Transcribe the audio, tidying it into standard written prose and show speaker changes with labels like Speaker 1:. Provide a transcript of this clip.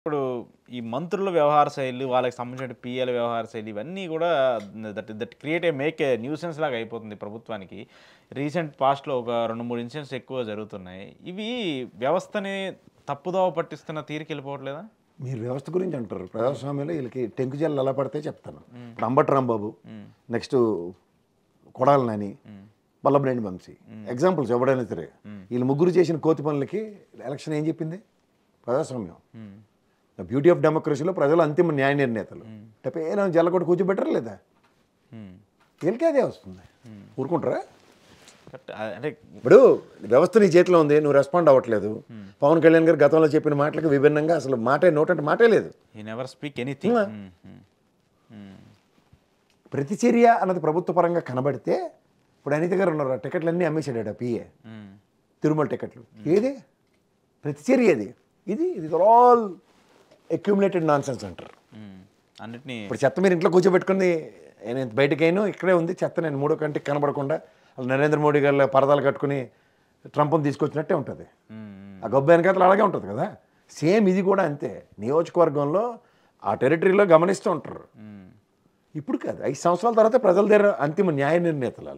Speaker 1: ఇప్పుడు ఈ మంత్రుల వ్యవహార శైలి, వాళ్ళకి సంబంధించిన పీఏల వ్యవహార శైలి ఇవన్నీ కూడా that create make a nuisance లాగా అయిపోతుంది ప్రభుత్వానికి. రీసెంట్ పాస్ట్‌లో ఒక 2, 3 ఇన్సిడెంట్స్ ఎక్కువ జరుగుతున్నాయి. ఇవి వ్యవస్థని తప్పుదోవ పట్టిస్తున్న తీరుకెళ్ళిపోవట్లేదా?
Speaker 2: మీరు వ్యవస్థ గురించి అంటారు. ప్రజాస్వామ్యంలో వీళ్ళకి టెంకు జల్లు ఎలా పడితే చెప్తాను. ఇప్పుడు అంబటి రాంబాబు, నెక్స్ట్ కొడాలి నాని, వల్లభనేని వంశీ ఎగ్జాంపుల్స్ ఎవడైనా సరే. వీళ్ళు ముగ్గురు చేసిన కోతి పనులకి ఎలక్షన్ ఏం చెప్పింది? ప్రజాస్వామ్యం. ద బ్యూటీ ఆఫ్ డెమోక్రసీలో ప్రజలు అంతిమ న్యాయ నిర్ణేతలు. అంటే ఏమైనా జల్లకొట్టి కూర్చోబెట్టరు లేదా? వీళ్ళకి అదే వస్తుంది. ఊరుకుంటారా?
Speaker 1: అంటే
Speaker 2: ఇప్పుడు వ్యవస్థ నీ చేతిలో ఉంది, నువ్వు రెస్పాండ్ అవ్వట్లేదు. పవన్ కళ్యాణ్ గారు గతంలో చెప్పిన మాటలకు విభిన్నంగా అసలు నోటంటే మాటే లేదు.
Speaker 1: హి నెవర్ స్పీక్ ఎనీథింగ్.
Speaker 2: ప్రతిచర్య అన్నది ప్రభుత్వ పరంగా కనబడితే ఇప్పుడు అనిత గారు ఉన్నారు, టికెట్లు అన్నీ అమ్మేసాడు పిఏ, తిరుమల టికెట్లు. ఏది ప్రతిచర్య? ఇది ఆల్ అక్యూములేటెడ్ నాన్ సెన్స్ అంటారు.
Speaker 1: అన్నిటినీ
Speaker 2: ఇప్పుడు చెత్త మీరు ఇంట్లో కూర్చోబెట్టుకుని నేను బయటకైనా ఇక్కడే ఉంది చెత్త, నేను మూడో కంటికి కనబడకుండా నరేంద్ర మోడీ గారు పరదాలు కట్టుకుని ట్రంప్ని తీసుకొచ్చినట్టే ఉంటుంది. ఆ గొప్ప వెనకాతలు అలాగే ఉంటుంది కదా. సేమ్ ఇది కూడా అంతే. నియోజకవర్గంలో ఆ టెరిటరీలో గమనిస్తూ ఉంటారు. ఇప్పుడు కాదు, 5 సంవత్సరాల తర్వాత ప్రజల దగ్గర అంతిమ న్యాయ నిర్ణేతలు.